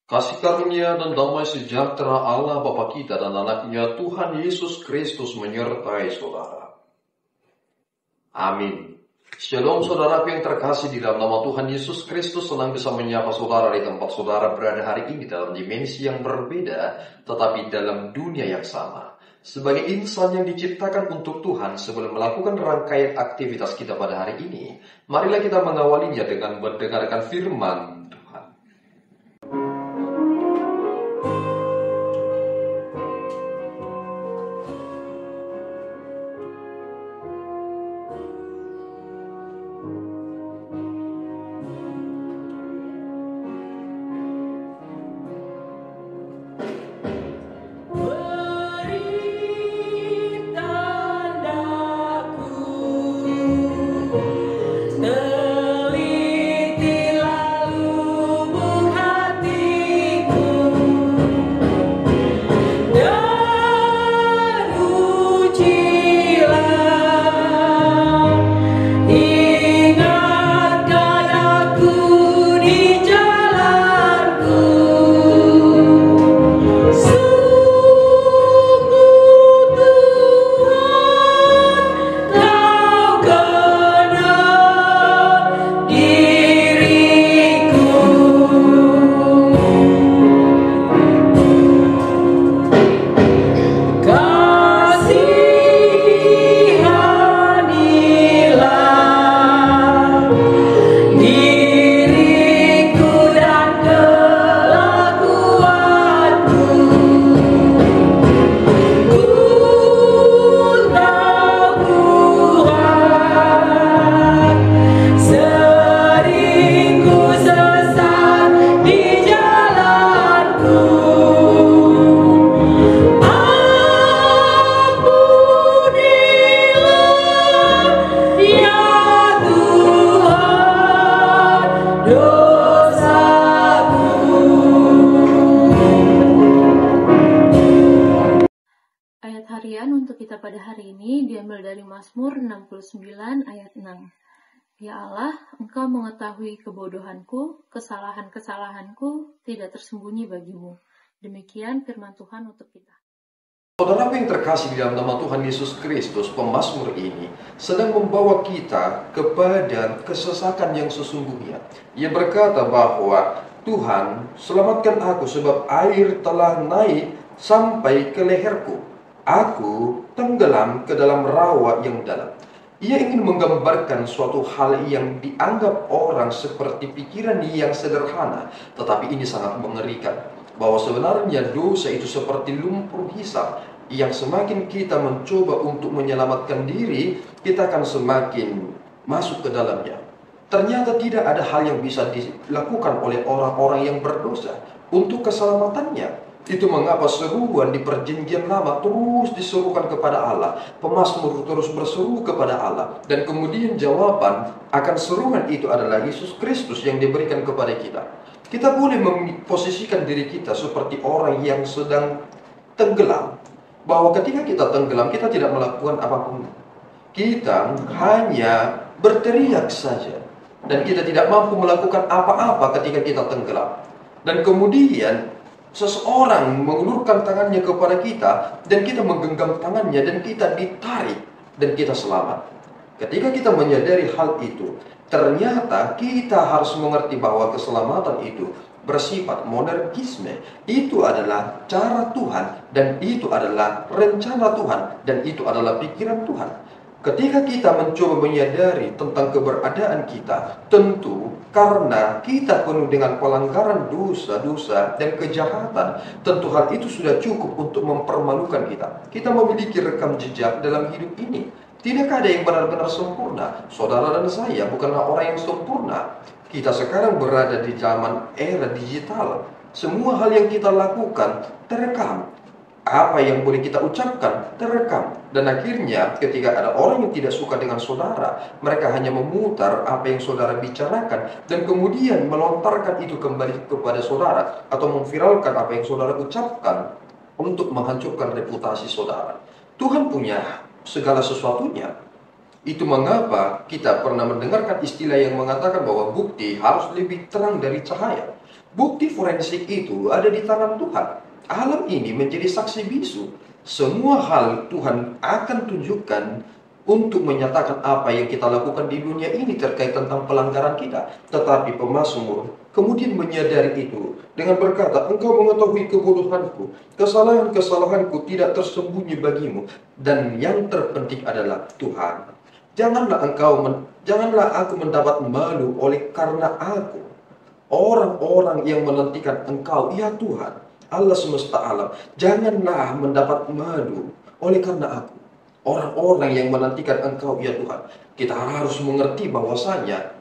Kasih karunia dan damai sejahtera Allah Bapa kita dan anaknya Tuhan Yesus Kristus menyertai saudara. Amin. Shalom saudaraku yang terkasih, di dalam nama Tuhan Yesus Kristus senang bisa menyapa saudara di tempat saudara berada hari ini dalam dimensi yang berbeda, tetapi dalam dunia yang sama. Sebagai insan yang diciptakan untuk Tuhan, sebelum melakukan rangkaian aktivitas kita pada hari ini, marilah kita mengawalinya dengan mendengarkan firman Tuhan. Mazmur 69 ayat 6. Ya Allah, Engkau mengetahui kebodohanku, kesalahan-kesalahanku tidak tersembunyi bagimu. Demikian firman Tuhan untuk kita. Saudara yang terkasih di dalam nama Tuhan Yesus Kristus, pemazmur ini sedang membawa kita kepada kesesakan yang sesungguhnya. Ia berkata bahwa Tuhan, selamatkan aku sebab air telah naik sampai ke leherku. Aku tenggelam ke dalam rawa yang dalam. Ia ingin menggambarkan suatu hal yang dianggap orang seperti pikiran yang sederhana, tetapi ini sangat mengerikan. Bahwa sebenarnya dosa itu seperti lumpur hisap, yang semakin kita mencoba untuk menyelamatkan diri, kita akan semakin masuk ke dalamnya. Ternyata tidak ada hal yang bisa dilakukan oleh orang-orang yang berdosa untuk keselamatannya. Itu mengapa seruan di perjanjian lama terus diserukan kepada Allah. Pemazmur terus berseru kepada Allah. Dan kemudian jawaban akan seruan itu adalah Yesus Kristus yang diberikan kepada kita. Kita boleh memposisikan diri kita seperti orang yang sedang tenggelam. Bahwa ketika kita tenggelam, kita tidak melakukan apapun. Kita hanya berteriak saja. Dan kita tidak mampu melakukan apa-apa ketika kita tenggelam. Dan kemudian seseorang mengulurkan tangannya kepada kita, dan kita menggenggam tangannya, dan kita ditarik, dan kita selamat. Ketika kita menyadari hal itu, ternyata kita harus mengerti bahwa keselamatan itu bersifat monergisme. Itu adalah cara Tuhan, dan itu adalah rencana Tuhan, dan itu adalah pikiran Tuhan. Ketika kita mencoba menyadari tentang keberadaan kita, tentu karena kita penuh dengan pelanggaran dosa-dosa dan kejahatan, tentu hal itu sudah cukup untuk mempermalukan kita. Kita memiliki rekam jejak dalam hidup ini. Tidakkah ada yang benar-benar sempurna? Saudara dan saya bukanlah orang yang sempurna. Kita sekarang berada di zaman era digital. Semua hal yang kita lakukan terekam. Apa yang boleh kita ucapkan terekam. Dan akhirnya ketika ada orang yang tidak suka dengan saudara, mereka hanya memutar apa yang saudara bicarakan dan kemudian melontarkan itu kembali kepada saudara, atau memviralkan apa yang saudara ucapkan untuk menghancurkan reputasi saudara. Tuhan punya segala sesuatunya. Itu mengapa kita pernah mendengarkan istilah yang mengatakan bahwa bukti harus lebih terang dari cahaya. Bukti forensik itu ada di tangan Tuhan. Alam ini menjadi saksi bisu. Semua hal Tuhan akan tunjukkan untuk menyatakan apa yang kita lakukan di dunia ini terkait tentang pelanggaran kita. Tetapi pemazmur kemudian menyadari itu dengan berkata, engkau mengetahui kebodohanku, kesalahan-kesalahanku tidak tersembunyi bagimu. Dan yang terpenting adalah Tuhan, janganlah aku mendapat malu oleh karena aku. Orang-orang yang menantikan engkau, ya Tuhan, Allah semesta alam, janganlah mendapat malu oleh karena aku. Orang-orang yang menantikan engkau, ya Tuhan. Kita harus mengerti bahwasanya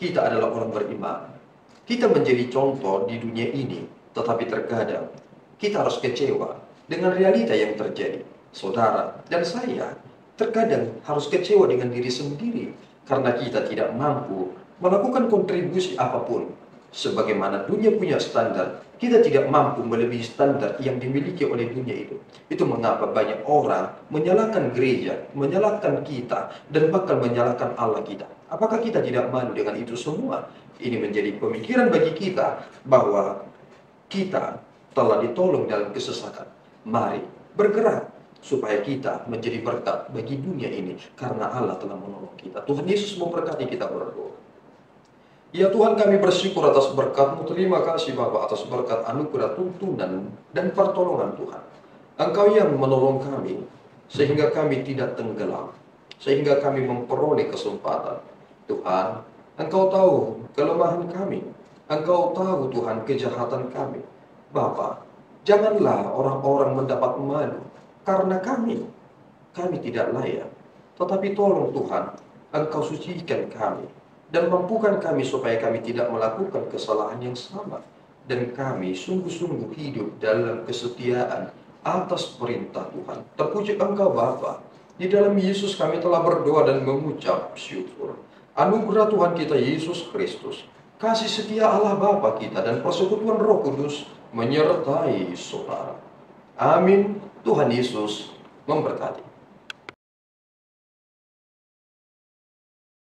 kita adalah orang beriman. Kita menjadi contoh di dunia ini, tetapi terkadang kita harus kecewa dengan realita yang terjadi. Saudara dan saya terkadang harus kecewa dengan diri sendiri karena kita tidak mampu melakukan kontribusi apapun. Sebagaimana dunia punya standar, kita tidak mampu melebihi standar yang dimiliki oleh dunia itu. Itu mengapa banyak orang menyalahkan gereja, menyalahkan kita, dan bahkan menyalahkan Allah kita. Apakah kita tidak malu dengan itu semua? Ini menjadi pemikiran bagi kita bahwa kita telah ditolong dalam kesesakan. Mari bergerak supaya kita menjadi berkat bagi dunia ini karena Allah telah menolong kita. Tuhan Yesus memberkati kita berdoa. Ya Tuhan, kami bersyukur atas berkat-Mu. Terima kasih Bapa atas berkat anugerah, tuntunan, dan pertolongan Tuhan. Engkau yang menolong kami, sehingga kami tidak tenggelam, sehingga kami memperoleh kesempatan. Tuhan, Engkau tahu kelemahan kami. Engkau tahu Tuhan kejahatan kami. Bapa, janganlah orang-orang mendapat malu karena kami tidak layak. Tetapi tolong Tuhan, Engkau sucikan kami. Dan mampukan kami supaya kami tidak melakukan kesalahan yang sama. Dan kami sungguh-sungguh hidup dalam kesetiaan atas perintah Tuhan. Terpuji Engkau Bapa. Di dalam Yesus kami telah berdoa dan mengucap syukur. Anugerah Tuhan kita Yesus Kristus, kasih setia Allah Bapa kita, dan persekutuan Roh Kudus menyertai saudara. Amin. Tuhan Yesus memberkati.